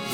Hey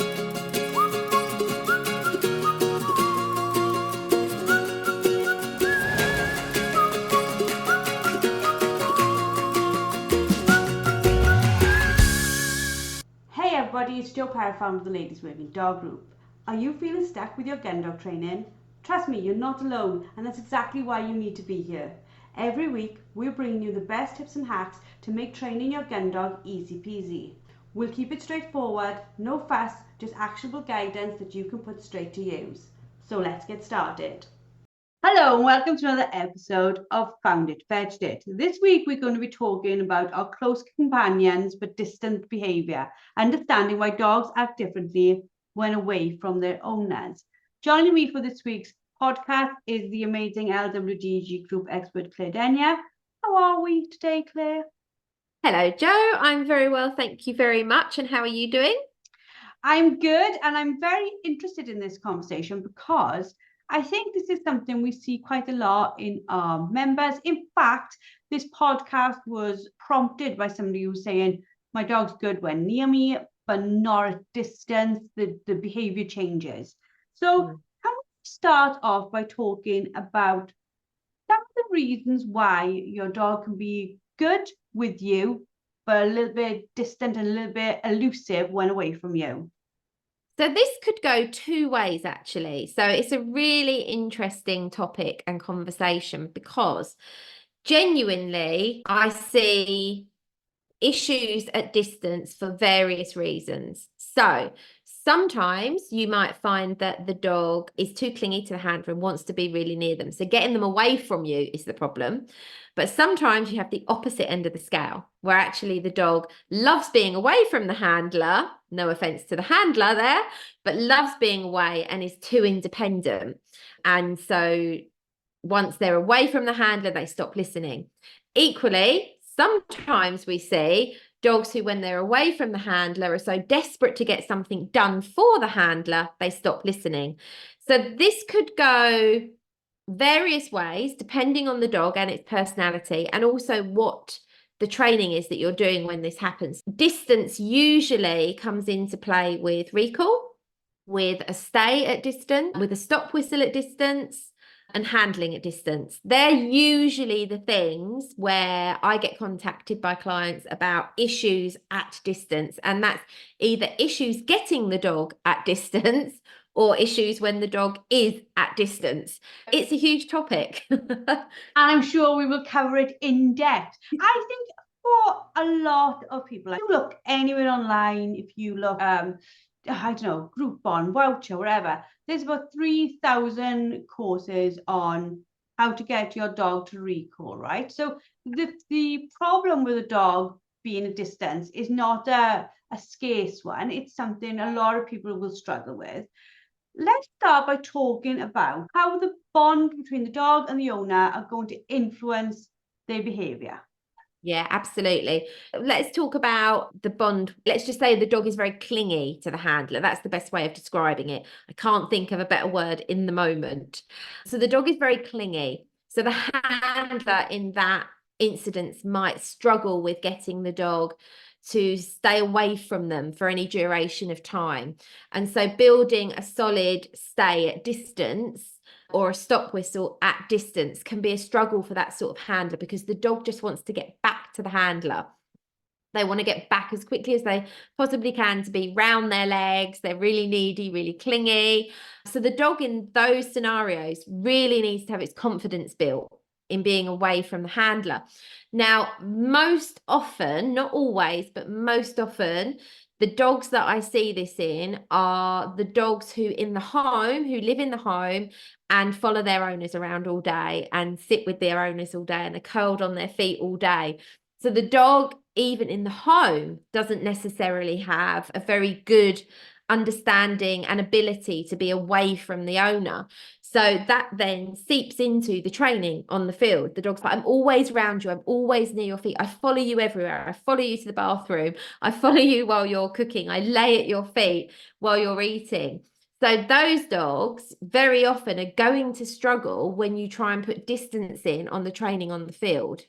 everybody, it's Perrott, founder of the Ladies Working Dog Group. Are you feeling stuck with your gun dog training? Trust me, you're not alone, and that's exactly why you need to be here. Every week, we're bringing you the best tips and hacks to make training your gun dog easy peasy. We'll keep it straightforward, no fuss, just actionable guidance that you can put straight to use. So let's get started. Hello and welcome to another episode of Found It, Fetched It. This week we're going to be talking about our close companions but distant behaviour, understanding why dogs act differently when away from their owners. Joining me for this week's podcast is the amazing LWDG group expert Claire Denia. How are we today, Claire? Hello, Jo. I'm very well, thank you very much. And how are you doing? I'm good, and I'm very interested in this conversation because I think this is something we see quite a lot in our members. In fact, this podcast was prompted by somebody who was saying, my dog's good when near me, but not at distance, the behavior changes. So can we start off by talking about some of the reasons why your dog can be good with you, but a little bit distant and a little bit elusive when away from you? So this could go two ways, actually. So it's a really interesting topic and conversation because genuinely I see issues at distance for various reasons. So sometimes you might find that the dog is too clingy to the handler and wants to be really near them. So getting them away from you is the problem. But sometimes you have the opposite end of the scale, where actually the dog loves being away from the handler, no offense to the handler there, but loves being away and is too independent. And so once they're away from the handler, they stop listening. Equally, sometimes we see dogs who, when they're away from the handler, are so desperate to get something done for the handler, they stop listening. So this could go various ways, depending on the dog and its personality, and also what the training is that you're doing when this happens. Distance usually comes into play with recall, with a stay at distance, with a stop whistle at distance, and handling at distance. They're usually the things where I get contacted by clients about issues at distance, and that's either issues getting the dog at distance or issues when the dog is at distance. It's a huge topic. And I'm sure we will cover it in depth. I think for a lot of people, if you look anywhere online, if you look, I don't know, Groupon, Voucher, wherever, there's about 3,000 courses on how to get your dog to recall, right? So the problem with a dog being a distance is not a scarce one. It's something a lot of people will struggle with. Let's start by talking about how the bond between the dog and the owner are going to influence their behaviour. Yeah, absolutely. Let's talk about the bond. Let's just say the dog is very clingy to the handler. That's the best way of describing it. I can't think of a better word in the moment. So the dog is very clingy. So the handler in that incident might struggle with getting the dog to stay away from them for any duration of time. And so building a solid stay at distance or a stop whistle at distance can be a struggle for that sort of handler, because the dog just wants to get back to the handler. They want to get back as quickly as they possibly can to be round their legs. They're really needy, really clingy. So the dog in those scenarios really needs to have its confidence built in being away from the handler. Now, most often, not always, but most often, the dogs that I see this in are the dogs who live in the home and follow their owners around all day and sit with their owners all day and are curled on their feet all day. So the dog, even in the home, doesn't necessarily have a very good understanding and ability to be away from the owner. So that then seeps into the training on the field. The dog's like, I'm always around you. I'm always near your feet. I follow you everywhere. I follow you to the bathroom. I follow you while you're cooking. I lay at your feet while you're eating. So those dogs very often are going to struggle when you try and put distance in on the training on the field.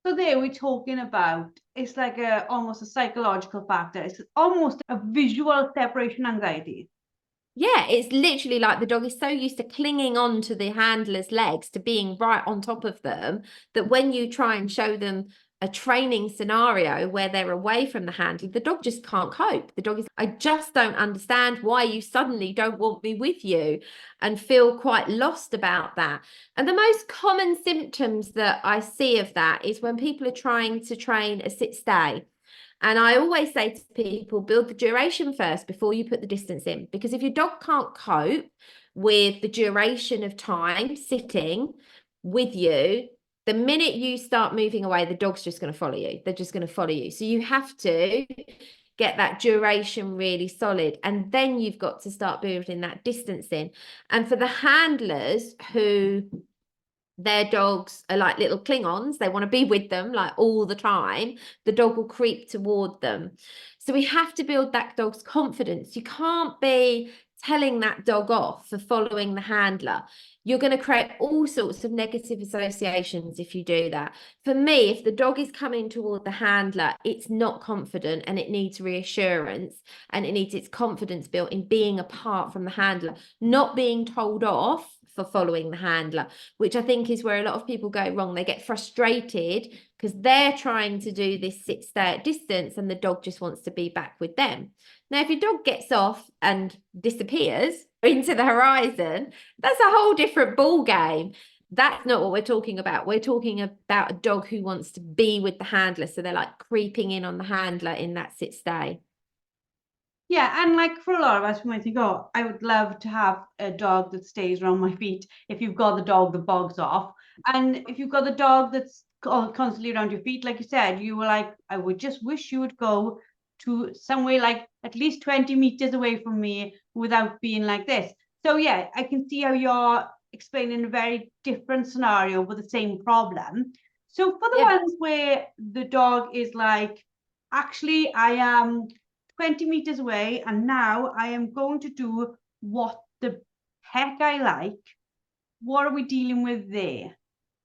So there we're talking about, it's like a almost a psychological factor. It's almost a visual separation anxiety. Yeah, it's literally like the dog is so used to clinging on to the handler's legs, to being right on top of them, that when you try and show them a training scenario where they're away from the handler, the dog just can't cope. The dog is, I just don't understand why you suddenly don't want me with you, and feel quite lost about that. And the most common symptoms that I see of that is when people are trying to train a sit stay. And I always say to people, build the duration first before you put the distance in. Because if your dog can't cope with the duration of time sitting with you, the minute you start moving away, the dog's just going to follow you. They're just going to follow you. So you have to get that duration really solid. And then you've got to start building that distance in. And for the handlers who their dogs are like little Klingons, they want to be with them like all the time, the dog will creep toward them. So we have to build that dog's confidence. You can't be telling that dog off for following the handler. You're going to create all sorts of negative associations if you do that. For me, if the dog is coming toward the handler, it's not confident and it needs reassurance, and it needs its confidence built in being apart from the handler, not being told off for following the handler, which I think is where a lot of people go wrong. They get frustrated because they're trying to do this sit stay at distance and the dog just wants to be back with them. Now, if your dog gets off and disappears into the horizon, that's a whole different ball game. That's not what we're talking about. We're talking about a dog who wants to be with the handler. So they're like creeping in on the handler in that sit stay. Yeah, and like for a lot of us, we might think, oh, I would love to have a dog that stays around my feet. If you've got the dog that bogs off, and if you've got the dog that's constantly around your feet, like you said, you were like, I would just wish you would go to somewhere like at least 20 meters away from me without being like this. So yeah, I can see how you're explaining a very different scenario with the same problem. So for the Yeah. ones where the dog is like, actually, I am 20 meters away, and now I am going to do what the heck I like. What are we dealing with there?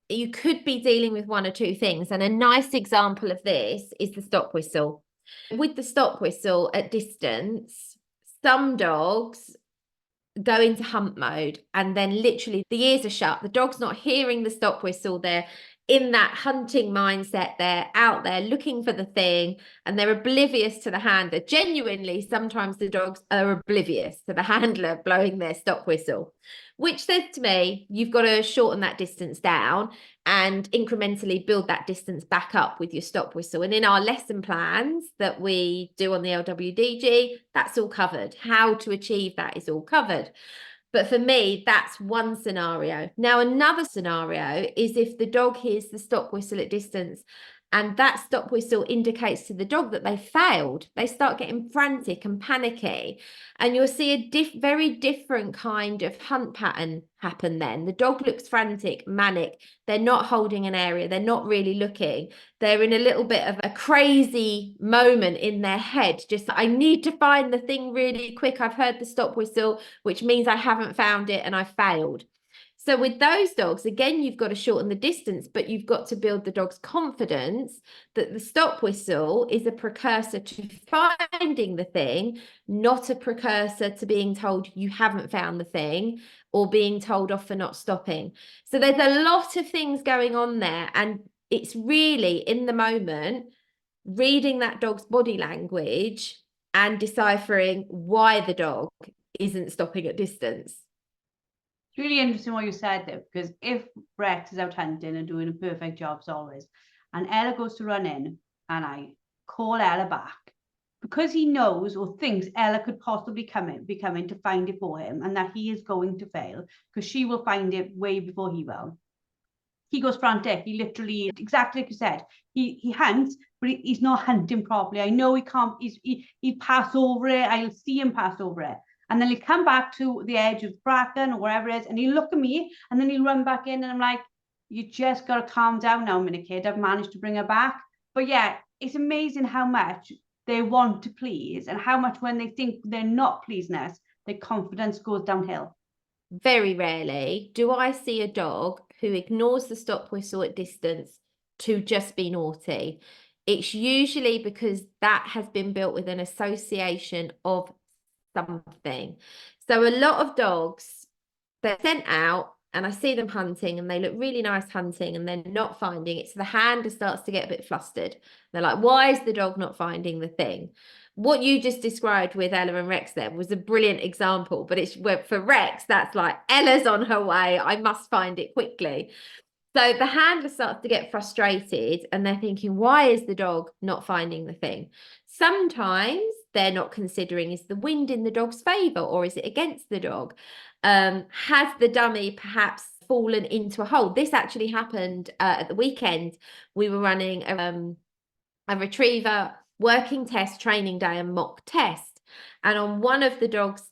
You could be dealing with one or two things. And a nice example of this is the stop whistle. With the stop whistle at distance, some dogs go into hunt mode, and then literally the ears are shut. The dog's not hearing the stop whistle. They're in that hunting mindset. They're out there looking for the thing, and they're oblivious to the handler. Genuinely, sometimes the dogs are oblivious to the handler blowing their stop whistle, which says to me, you've got to shorten that distance down and incrementally build that distance back up with your stop whistle. And in our lesson plans that we do on the LWDG, that's all covered. How to achieve that is all covered. But for me, that's one scenario. Now, another scenario is if the dog hears the stop whistle at distance and that stop whistle indicates to the dog that they failed, they start getting frantic and panicky. And you'll see a very different kind of hunt pattern happen then. The dog looks frantic, manic. They're not holding an area. They're not really looking. They're in a little bit of a crazy moment in their head. Just, I need to find the thing really quick. I've heard the stop whistle, which means I haven't found it and I failed. So with those dogs, again, you've got to shorten the distance, but you've got to build the dog's confidence that the stop whistle is a precursor to finding the thing, not a precursor to being told you haven't found the thing or being told off for not stopping. So there's a lot of things going on there. And it's really in the moment, reading that dog's body language and deciphering why the dog isn't stopping at distance. It's really interesting what you said there, because if Rex is out hunting and doing a perfect job as always, and Ella goes to run in, and I call Ella back, because he knows or thinks Ella could possibly be coming to find it for him, and that he is going to fail because she will find it way before he will. He goes frantic. He literally, exactly like you said, he hunts, but he's not hunting properly. I know he can't. He'll pass over it. I'll see him pass over it, and then he'll come back to the edge of the bracken or wherever it is, and he'll look at me, and then he'll run back in, and I'm like, you just gotta calm down now, minute kid. I've managed to bring her back. But yeah, it's amazing how much they want to please, and how much when they think they're not pleasing us, their confidence goes downhill. Very rarely do I see a dog who ignores the stop whistle at distance to just be naughty. It's usually because that has been built with an association of something. So a lot of dogs, they're sent out and I see them hunting and they look really nice hunting and they're not finding it. So the handler starts to get a bit flustered. They're like, why is the dog not finding the thing? What you just described with Ella and Rex there was a brilliant example, but it's for Rex, that's like Ella's on her way. I must find it quickly. So the handler starts to get frustrated and they're thinking, why is the dog not finding the thing? Sometimes they're not considering, is the wind in the dog's favour or is it against the dog? Has the dummy perhaps fallen into a hole? This actually happened at the weekend. We were running a retriever working test, training day and mock test. And on one of the dog's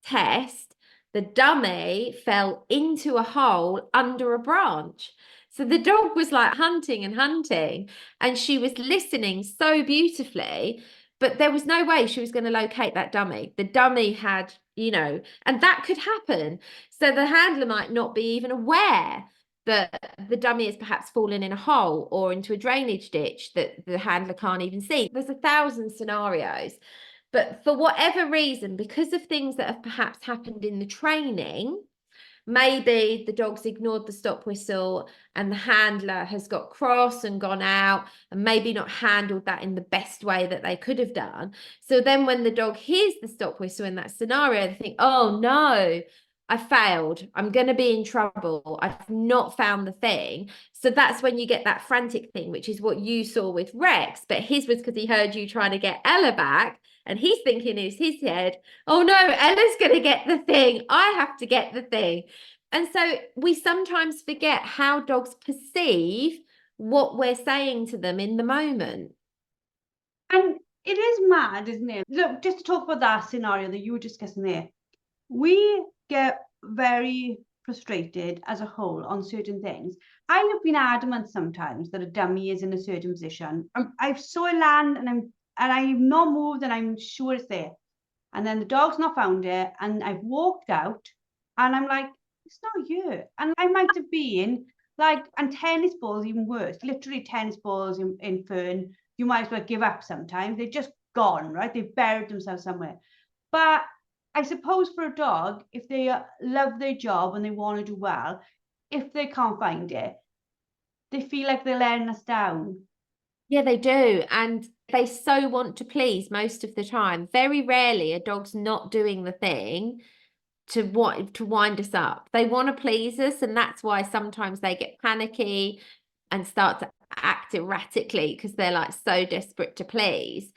tests, the dummy fell into a hole under a branch. So the dog was like hunting and hunting, and she was listening so beautifully, but there was no way she was going to locate that dummy. The dummy had, and that could happen. So the handler might not be even aware that the dummy has perhaps fallen in a hole or into a drainage ditch that the handler can't even see. There's 1,000 scenarios. But for whatever reason, because of things that have perhaps happened in the training, maybe the dog's ignored the stop whistle and the handler has got cross and gone out and maybe not handled that in the best way that they could have done. So then when the dog hears the stop whistle in that scenario, they think, oh no, I failed. I'm going to be in trouble. I've not found the thing. So that's when you get that frantic thing, which is what you saw with Rex. But his was because he heard you trying to get Ella back. And he's thinking in his head, oh no, Ella's going to get the thing. I have to get the thing. And so we sometimes forget how dogs perceive what we're saying to them in the moment. And it is mad, isn't it? Look, just to talk about that scenario that you were discussing there, we get very frustrated as a whole on certain things. I have been adamant sometimes that a dummy is in a certain position. I've saw it land and I've not moved and I'm sure it's there. And then the dog's not found it and I've walked out and I'm like, it's not here. And I might have been like, and tennis balls even worse, literally tennis balls in fern, you might as well give up sometimes. They're just gone, right? They've buried themselves somewhere. But I suppose for a dog, if they love their job and they want to do well, if they can't find it, they feel like they're letting us down. Yeah, they do. And they so want to please most of the time. Very rarely a dog's not doing the thing to wind us up. They want to please us, and that's why sometimes they get panicky and start to act erratically because they're like so desperate to please.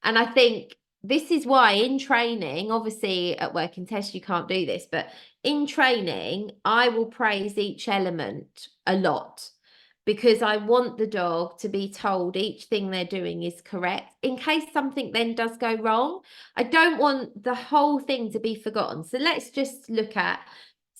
And I think this is why in training, obviously at working test you can't do this, but in training I will praise each element a lot because I want the dog to be told each thing they're doing is correct in case something then does go wrong. I don't want the whole thing to be forgotten. So let's just look at,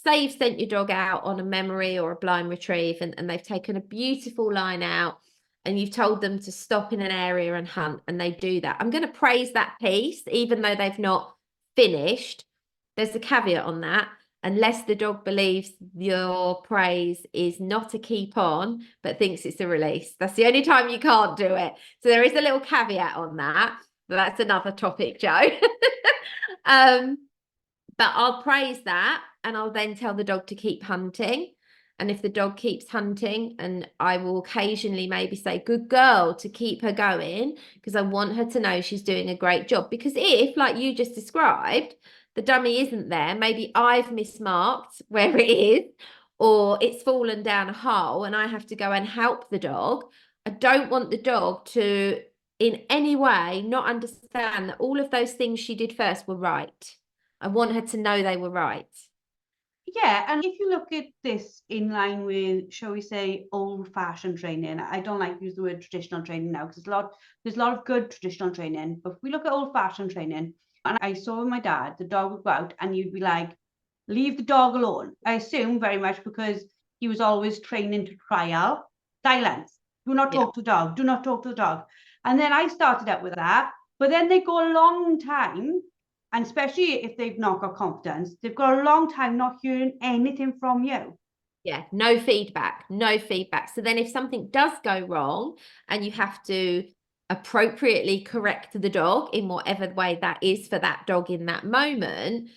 say you've sent your dog out on a memory or a blind retrieve and they've taken a beautiful line out and you've told them to stop in an area and hunt and they do that. I'm going to praise that piece, even though they've not finished. There's a caveat on that. Unless the dog believes your praise is not a keep on, but thinks it's a release. That's the only time you can't do it. So there is a little caveat on that. But that's another topic, Joe. But I'll praise that and I'll then tell the dog to keep hunting. And if the dog keeps hunting, and I will occasionally maybe say, good girl, to keep her going, because I want her to know she's doing a great job. Because if, like you just described, the dummy isn't there, maybe I've mismarked where it is, or it's fallen down a hole and I have to go and help the dog. I don't want the dog to, in any way, not understand that all of those things she did first were right. I want her to know they were right. Yeah, and if you look at this in line with, shall we say, old-fashioned training, I don't like to use the word traditional training now because there's a lot of good traditional training. But if we look at old-fashioned training, and I saw with my dad, the dog would go out and you'd be like, leave the dog alone. I assume very much because he was always training to trial, silence. Do not talk to the dog. Do not talk to the dog. And then I started out with that. But then they go a long time, and especially if they've not got confidence, they've got a long time not hearing anything from you. Yeah, no feedback, no feedback. So then if something does go wrong and you have to appropriately correct the dog in whatever way that is for that dog in that moment,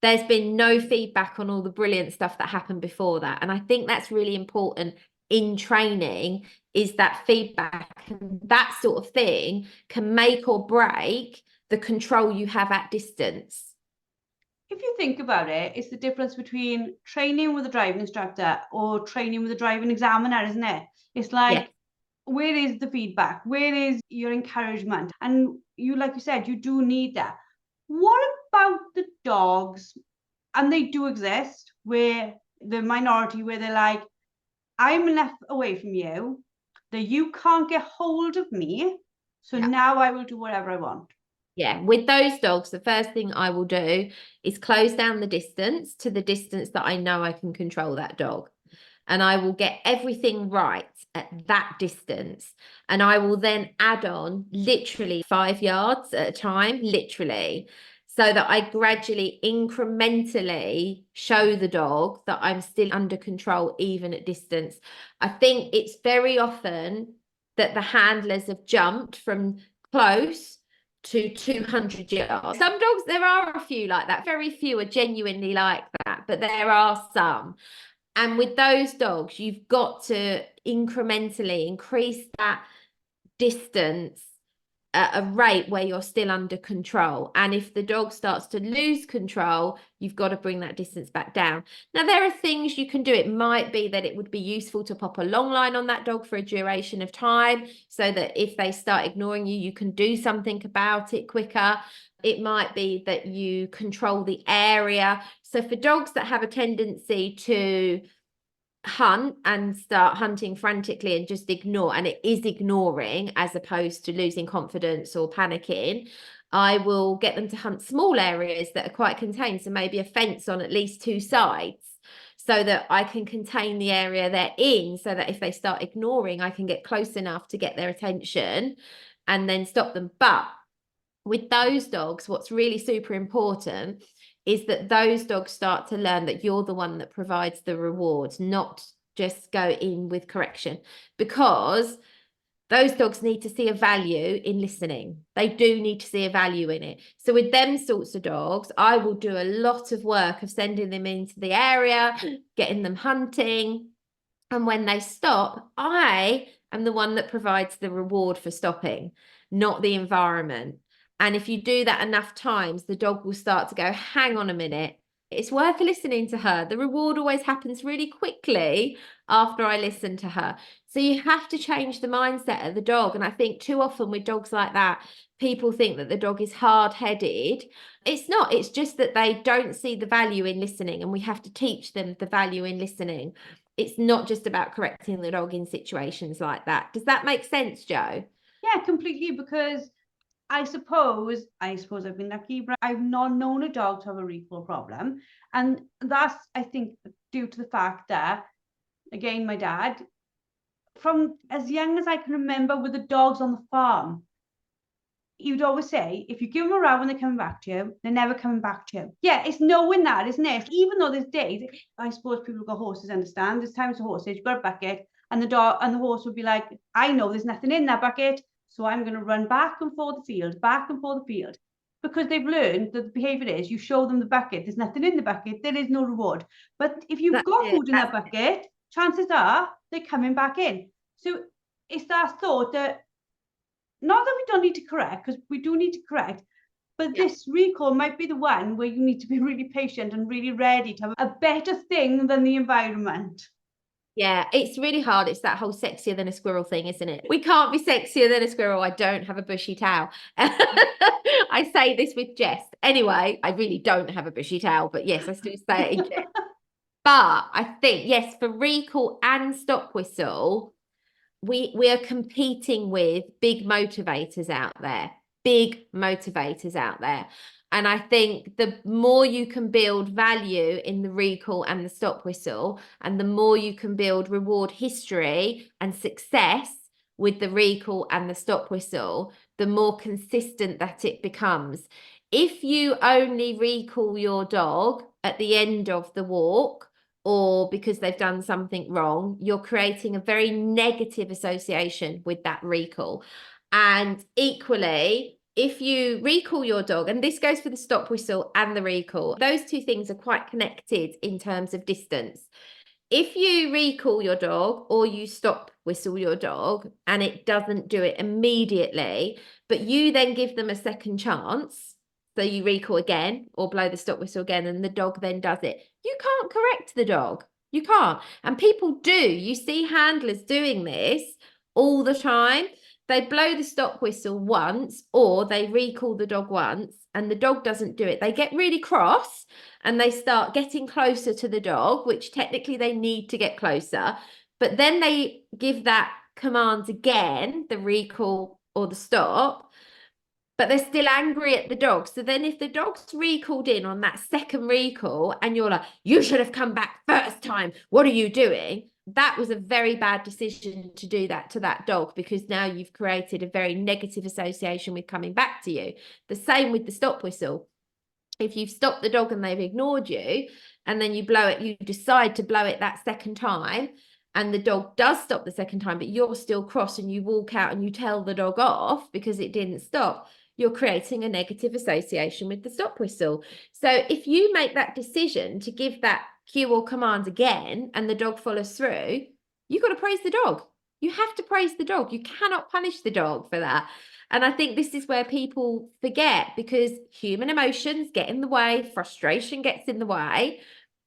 there's been no feedback on all the brilliant stuff that happened before that. And I think that's really important in training, is that feedback. And that sort of thing can make or break the control you have at distance. If you think about it, it's the difference between training with a driving instructor or training with a driving examiner, isn't it? It's like, Yeah. where is the feedback? Where is your encouragement? And you, like you said, you do need that. What about the dogs? And they do exist, where the minority, where they're like, I'm enough away from you that you can't get hold of me. So Yeah. now I will do whatever I want. Yeah, with those dogs, the first thing I will do is close down the distance to the distance that I know I can control that dog. And I will get everything right at that distance. And I will then add on literally 5 yards at a time, literally, so that I gradually, incrementally show the dog that I'm still under control, even at distance. I think it's very often that the handlers have jumped from close to 200 yards. Some dogs, there are a few like that. Very few are genuinely like that, but there are some. And with those dogs, you've got to incrementally increase that distance at a rate where you're still under control. And if the dog starts to lose control, you've got to bring that distance back down. Now, there are things you can do. It might be that it would be useful to pop a long line on that dog for a duration of time, so that if they start ignoring you, you can do something about it quicker. It might be that you control the area. So for dogs that have a tendency to hunt and start hunting frantically and just ignore, and it is ignoring as opposed to losing confidence or panicking, I will get them to hunt small areas that are quite contained, so maybe a fence on at least 2 sides, so that I can contain the area they're in, so that if they start ignoring, I can get close enough to get their attention and then stop them. But with those dogs, what's really super important is that those dogs start to learn that you're the one that provides the rewards, not just go in with correction, because those dogs need to see a value in listening. They do need to see a value in it. So with them sorts of dogs, I will do a lot of work of sending them into the area, getting them hunting. And when they stop, I am the one that provides the reward for stopping, not the environment. And if you do that enough times, the dog will start to go, hang on a minute, it's worth listening to her. The reward always happens really quickly after I listen to her. So you have to change the mindset of the dog. And I think too often with dogs like that, people think that the dog is hard-headed. It's not. It's just that they don't see the value in listening, and we have to teach them the value in listening. It's not just about correcting the dog in situations like that. Does that make sense, Joe? Yeah, completely. Because I suppose I've been lucky, but I've not known a dog to have a recall problem. And that's, I think, due to the fact that, again, my dad, from as young as I can remember with the dogs on the farm, he would always say, if you give them a row when they're coming back to you, they're never coming back to you. Yeah, it's knowing that, isn't it? Even though there's days, I suppose people who got horses understand, there's times the horses, you've got a bucket, and the dog and the horse would be like, I know there's nothing in that bucket, so I'm going to run back and forth the field, back and forth the field. Because they've learned that the behaviour is you show them the bucket, there's nothing in the bucket, there is no reward. But if you've That's got it. food in that bucket, chances are they're coming back in. So it's that thought that, not that we don't need to correct, because we do need to correct, but Yeah. this recall might be the one where you need to be really patient and really ready to have a better thing than the environment. Yeah, it's really hard. It's that whole sexier than a squirrel thing, isn't it? We can't be sexier than a squirrel. I don't have a bushy tail. I say this with jest. Anyway, I really don't have a bushy tail, but yes, I still say it in jest. But I think, yes, for recall and stop whistle, we are competing with big motivators out there, and I think the more you can build value in the recall and the stop whistle, and the more you can build reward history and success with the recall and the stop whistle, the more consistent that it becomes. If you only recall your dog at the end of the walk, or because they've done something wrong, you're creating a very negative association with that recall. And equally, if you recall your dog, and this goes for the stop whistle and the recall, those two things are quite connected in terms of distance. If you recall your dog or you stop whistle your dog and it doesn't do it immediately, but you then give them a second chance, so you recall again or blow the stop whistle again, and the dog then does it, you can't correct the dog. You can't. And people do. You see handlers doing this all the time. They blow the stop whistle once or they recall the dog once and the dog doesn't do it. They get really cross and they start getting closer to the dog, which technically they need to get closer. But then they give that command again, the recall or the stop, but they're still angry at the dog. So then if the dog's recalled in on that second recall and you're like, you should have come back first time, what are you doing? That was a very bad decision to do that to that dog, because now you've created a very negative association with coming back to you. The same with the stop whistle. If you've stopped the dog and they've ignored you, and then you blow it, you decide to blow it that second time, and the dog does stop the second time, but you're still cross and you walk out and you tell the dog off because it didn't stop, you're creating a negative association with the stop whistle. So if you make that decision to give that cue or command again and the dog follows through, you've got to praise the dog. You have to praise the dog. You cannot punish the dog for that. And I think this is where people forget, because human emotions get in the way, frustration gets in the way,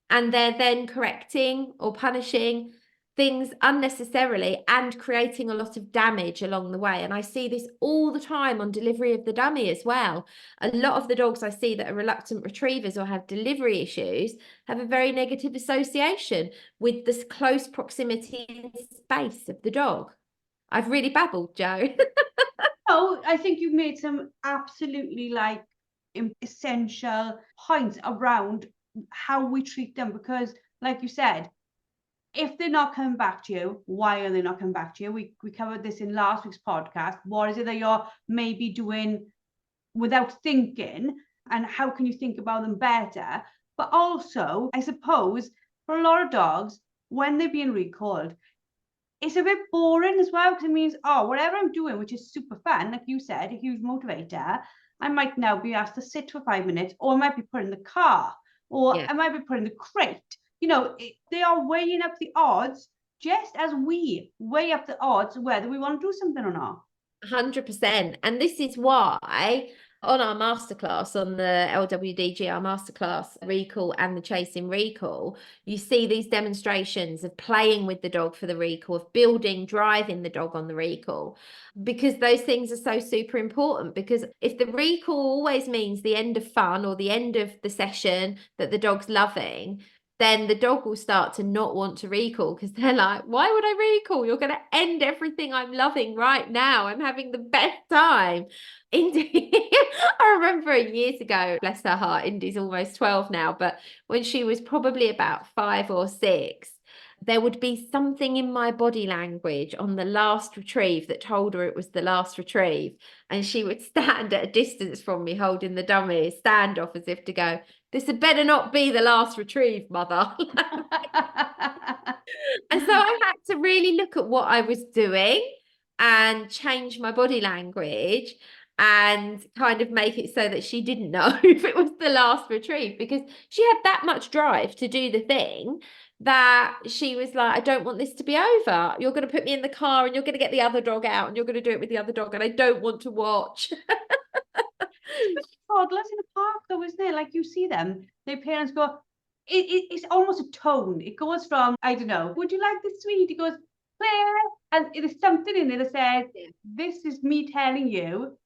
and they're then correcting or punishing things unnecessarily and creating a lot of damage along the way. And I see this all the time on delivery of the dummy as well. A lot of the dogs I see that are reluctant retrievers or have delivery issues have a very negative association with this close proximity and space of the dog. I've really babbled, Joe. Oh, I think you've made some absolutely like essential points around how we treat them, because like you said, if they're not coming back to you, why are they not coming back to you? We covered this in last week's podcast. What is it that you're maybe doing without thinking, and how can you think about them better? But also, I suppose for a lot of dogs, when they're being recalled, it's a bit boring as well, because it means, oh, whatever I'm doing, which is super fun, like you said, a huge motivator, I might now be asked to sit for 5 minutes, or I might be put in the car, or I might be put in the crate. You know, they are weighing up the odds just as we weigh up the odds whether we want to do something or not. 100%. And this is why on our masterclass, on the LWDGR masterclass, recall and the chasing recall, you see these demonstrations of playing with the dog for the recall, of building, driving the dog on the recall, because those things are so super important. Because if the recall always means the end of fun or the end of the session that the dog's loving, then the dog will start to not want to recall, because they're like, why would I recall? You're going to end everything I'm loving right now. I'm having the best time. Indy, I remember years ago, bless her heart, Indy's almost 12 now, but when she was probably about 5 or 6, there would be something in my body language on the last retrieve that told her it was the last retrieve. And she would stand at a distance from me holding the dummy, stand off as if to go, this had better not be the last retrieve, mother. And so I had to really look at what I was doing and change my body language and kind of make it so that she didn't know if it was the last retrieve, because she had that much drive to do the thing that she was like, I don't want this to be over. You're going to put me in the car and you're going to get the other dog out and you're going to do it with the other dog, and I don't want to watch. Toddlers in a park, though, isn't it? Like, you see them, their parents go, it's almost a tone. It goes from, I don't know, would you like this sweet? It goes, Claire, and there's something in it that says, this is me telling you,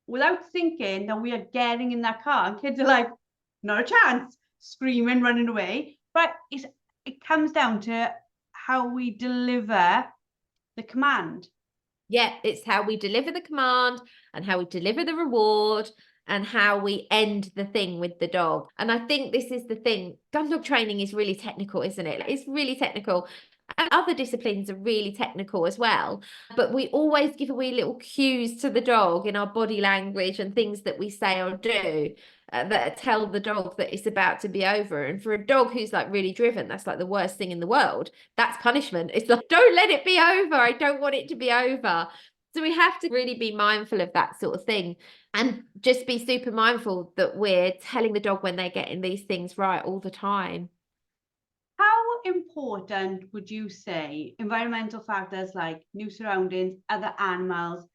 without thinking, that we are getting in that car. And kids are like, not a chance, screaming, running away. But it comes down to how we deliver the command. Yeah, it's how we deliver the command and how we deliver the reward and how we end the thing with the dog. And I think this is the thing. Gun dog training is really technical, isn't it? It's really technical. And other disciplines are really technical as well, but we always give a wee little cues to the dog in our body language and things that we say or do that tell the dog that it's about to be over. And for a dog who's like really driven, that's like the worst thing in the world. That's punishment. It's like, don't let it be over. I don't want it to be over. So we have to really be mindful of that sort of thing and just be super mindful that we're telling the dog when they're getting these things right all the time. How important would you say environmental factors like new surroundings, other animals,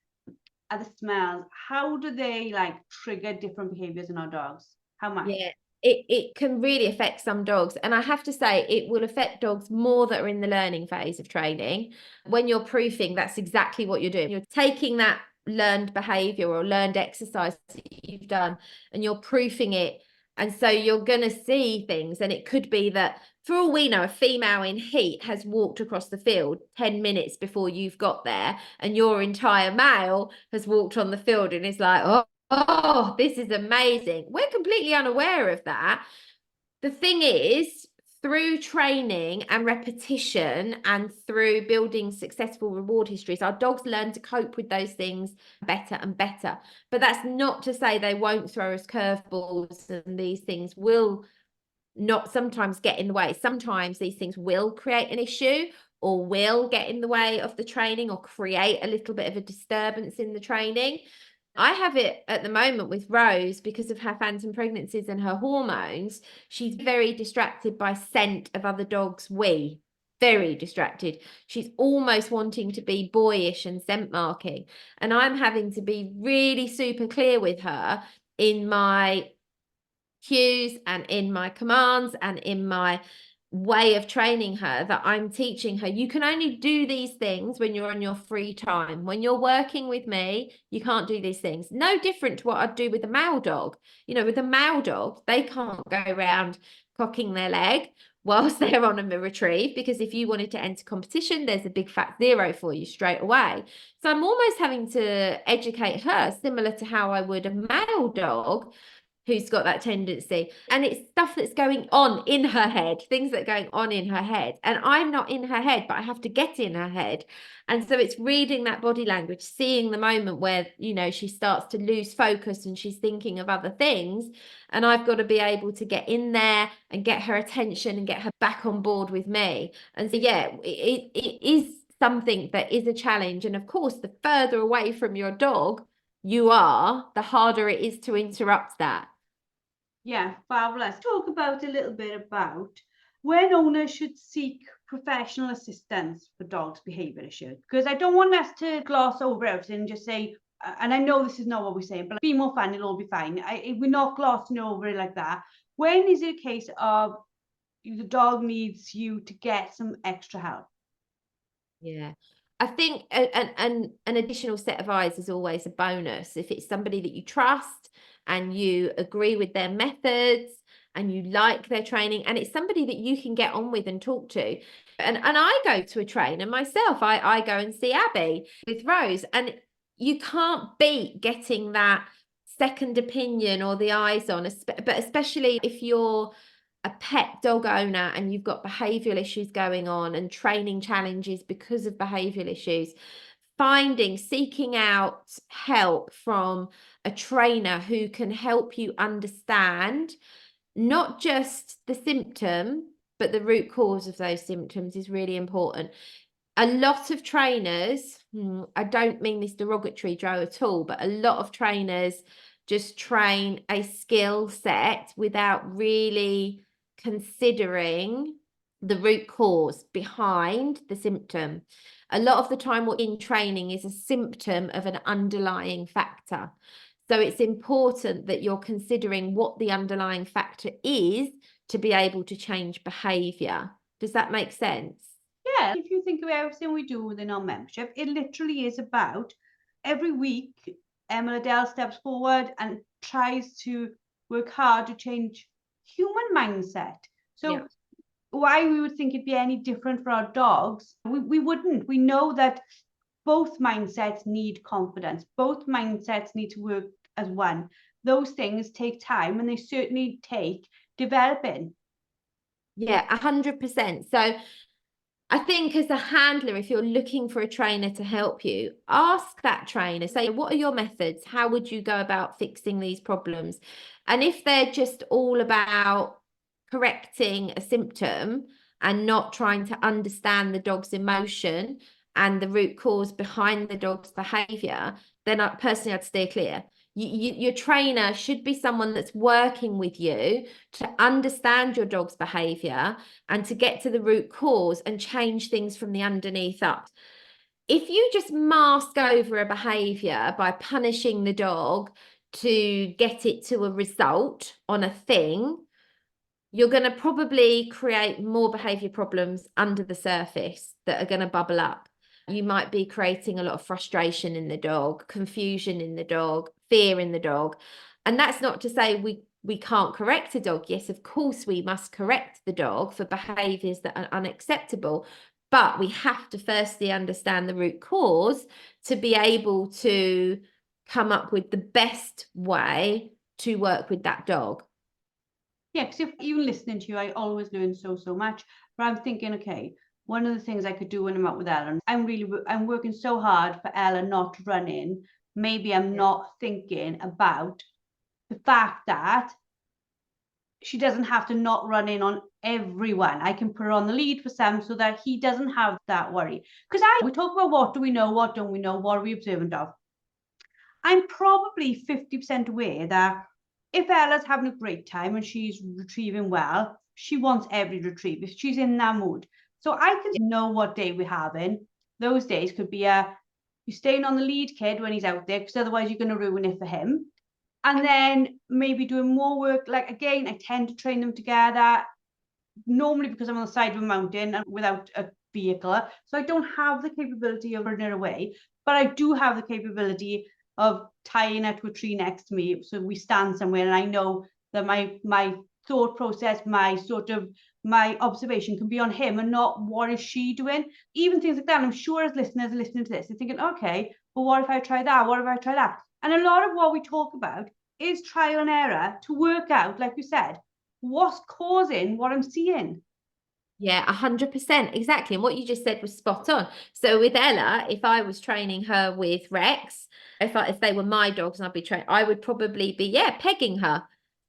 other smells, how do they like trigger different behaviors in our dogs? How much? Yeah, it can really affect some dogs. And I have to say, it will affect dogs more that are in the learning phase of training. When you're proofing, that's exactly what you're doing. You're taking that learned behavior or learned exercise that you've done and you're proofing it. And so you're going to see things. And it could be that, for all we know, a female in heat has walked across the field 10 minutes before you've got there, and your entire male has walked on the field and is like, oh, this is amazing. We're completely unaware of that. The thing is, through training and repetition and through building successful reward histories, our dogs learn to cope with those things better and better. But that's not to say they won't throw us curveballs, and these things will not sometimes get in the way. Sometimes these things will create an issue or will get in the way of the training or create a little bit of a disturbance in the training. I have it at the moment with Rose because of her phantom pregnancies and her hormones. She's very distracted by scent of other dogs' wee. Very distracted. She's almost wanting to be boyish and scent marking. And I'm having to be really super clear with her in my cues and in my commands and in my way of training her, that I'm teaching her you can only do these things when you're on your free time. When you're working with me, you can't do these things. No different to what I'd do with a male dog. You know, with a male dog, they can't go around cocking their leg whilst they're on a retrieve, because if you wanted to enter competition, there's a big fat zero for you straight away. So I'm almost having to educate her similar to how I would a male dog who's got that tendency. And it's stuff that's going on in her head, things that are going on in her head. And I'm not in her head, but I have to get in her head. And so it's reading that body language, seeing the moment where, you know, she starts to lose focus and she's thinking of other things. And I've got to be able to get in there and get her attention and get her back on board with me. And so, yeah, it is something that is a challenge. And of course, the further away from your dog you are, the harder it is to interrupt that. Yeah, fabulous. Talk about a little bit about when owners should seek professional assistance for dogs' behaviour issues. Because I don't want us to gloss over everything and just say, and I know this is not what we're saying, but be more fun, it'll all be fine. We're not glossing over it like that. When is it a case of the dog needs you to get some extra help? Yeah. I think an additional set of eyes is always a bonus. If it's somebody that you trust and you agree with their methods and you like their training, and it's somebody that you can get on with and talk to. And I go to a trainer myself. I go and see Abby with Rose, and you can't beat getting that second opinion or the eyes on, but especially if you're a pet dog owner and you've got behavioral issues going on and training challenges because of behavioral issues, seeking out help from a trainer who can help you understand not just the symptom, but the root cause of those symptoms is really important. A lot of trainers, I don't mean this derogatory, Joe, at all, but a lot of trainers just train a skill set without really considering the root cause behind the symptom. A lot of the time, what in training is a symptom of an underlying factor. So it's important that you're considering what the underlying factor is to be able to change behavior. Does that make sense? Yeah, if you think of everything we do within our membership, it literally is about every week, Emma Adele steps forward and tries to work hard to change human mindset. Yeah. So why we would think it'd be any different for our dogs, we wouldn't. We know that both mindsets need confidence. Both mindsets need to work as one. Those things take time and they certainly take developing. Yeah, 100%. So I think as a handler, if you're looking for a trainer to help you, ask that trainer, say, what are your methods? How would you go about fixing these problems? And if they're just all about correcting a symptom and not trying to understand the dog's emotion and the root cause behind the dog's behavior, then personally, I'd steer clear. Your trainer should be someone that's working with you to understand your dog's behavior and to get to the root cause and change things from the underneath up. If you just mask over a behavior by punishing the dog to get it to a result on a thing, you're going to probably create more behavior problems under the surface that are going to bubble up. You might be creating a lot of frustration in the dog, confusion in the dog, fear in the dog. And that's not to say we can't correct a dog. Yes, of course, we must correct the dog for behaviors that are unacceptable. But we have to firstly understand the root cause to be able to come up with the best way to work with that dog. Yeah, because if even listening to you, I always learn so much. But I'm thinking, okay, one of the things I could do when I'm out with Ellen, I'm working so hard for Ella not to run in. Maybe I'm not thinking about the fact that she doesn't have to not run in on everyone. I can put her on the lead for some so that he doesn't have that worry. Because we talk about what do we know, what don't we know, what are we observant of. I'm probably 50% aware that if Ella's having a great time and she's retrieving well, she wants every retrieve if she's in that mood. So I can know what day we're having. Those days could be you're staying on the lead kid when he's out there, because otherwise you're going to ruin it for him. And then maybe doing more work. Like, again, I tend to train them together, normally because I'm on the side of a mountain and without a vehicle. So I don't have the capability of running away, but I do have the capability of tying her to a tree next to me. So we stand somewhere and I know that my thought process, my observation can be on him and not what is she doing. Even things like that. I'm sure as listeners are listening to this, they're thinking, okay, but what if I try that? What if I try that? And a lot of what we talk about is trial and error to work out, like you said, what's causing what I'm seeing. Yeah, 100%. Exactly. And what you just said was spot on. So with Ella, if I was training her with Rex, if they were my dogs and I'd be training, I would probably be, pegging her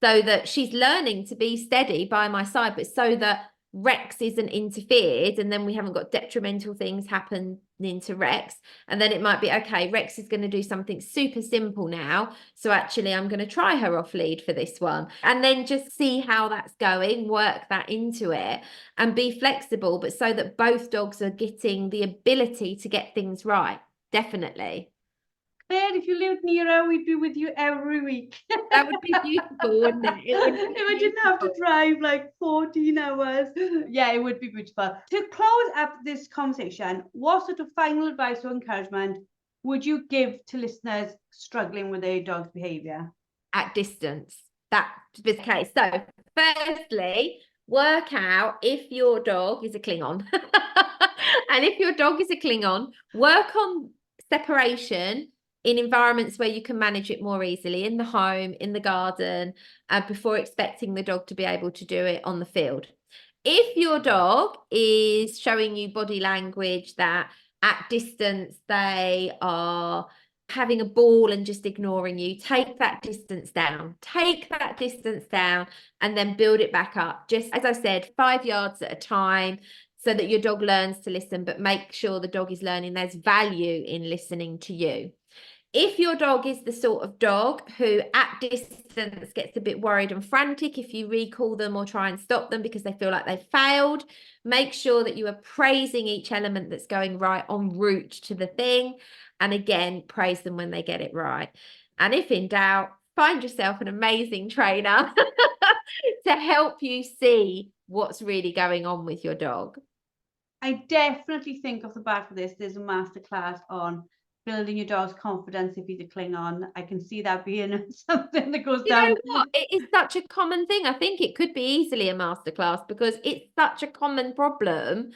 so that she's learning to be steady by my side, but so that Rex isn't interfered and then we haven't got detrimental things happening to Rex. And then it might be, okay, Rex is going to do something super simple now. So actually, I'm going to try her off lead for this one. And then just see how that's going, work that into it and be flexible, but so that both dogs are getting the ability to get things right. Definitely. Claire, if you lived near her, we'd be with you every week. That would be beautiful, wouldn't it? It would be If I didn't have to drive like 14 hours. Yeah, it would be beautiful. To close up this conversation, what sort of final advice or encouragement would you give to listeners struggling with their dog's behaviour? At distance. That's the case. So, firstly, work out if your dog is a Klingon. And if your dog is a Klingon, work on separation in environments where you can manage it more easily, in the home, in the garden, before expecting the dog to be able to do it on the field. If your dog is showing you body language that at distance they are having a ball and just ignoring you, take that distance down. Take that distance down and then build it back up. Just as I said, 5 yards at a time so that your dog learns to listen, but make sure the dog is learning there's value in listening to you. If your dog is the sort of dog who at distance gets a bit worried and frantic if you recall them or try and stop them because they feel like they've failed, make sure that you are praising each element that's going right en route to the thing. And again, praise them when they get it right. And if in doubt, find yourself an amazing trainer to help you see what's really going on with your dog. I definitely think off the back of this, there's a masterclass on building your dog's confidence if he's a Klingon. I can see that being something that goes down. You know what? It is such a common thing. I think it could be easily a masterclass because it's such a common problem.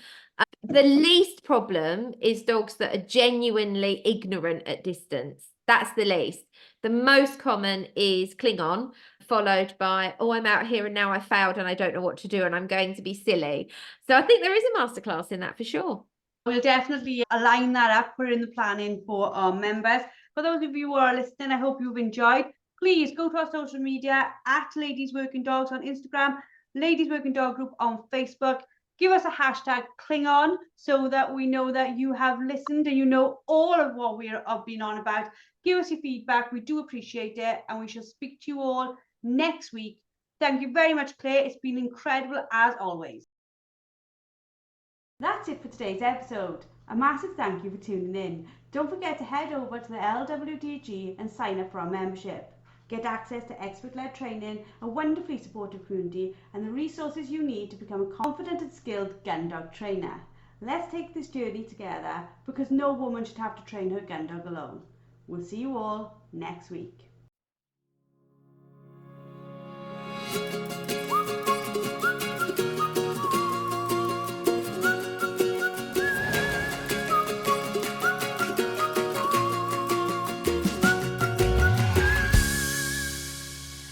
The least problem is dogs that are genuinely ignorant at distance. That's the least. The most common is cling on, followed by, oh, I'm out here and now I failed and I don't know what to do and I'm going to be silly. So I think there is a masterclass in that for sure. We'll definitely align that up, put it in the planning for our members. For those of you who are listening, I hope you've enjoyed. Please go to our social media at Ladies Working Dogs on Instagram, Ladies Working Dog Group on Facebook. Give us a hashtag #ClingOn so that we know that you have listened and you know all of what we have been on about. Give us your feedback. We do appreciate it, and we shall speak to you all next week. Thank you very much, Claire. It's been incredible as always. That's it for today's episode. A massive thank you for tuning in. Don't forget to head over to the LWDG and sign up for our membership. Get access to expert-led training, a wonderfully supportive community, and the resources you need to become a confident and skilled gun dog trainer. Let's take this journey together, because no woman should have to train her gun dog alone. We'll see you all next week.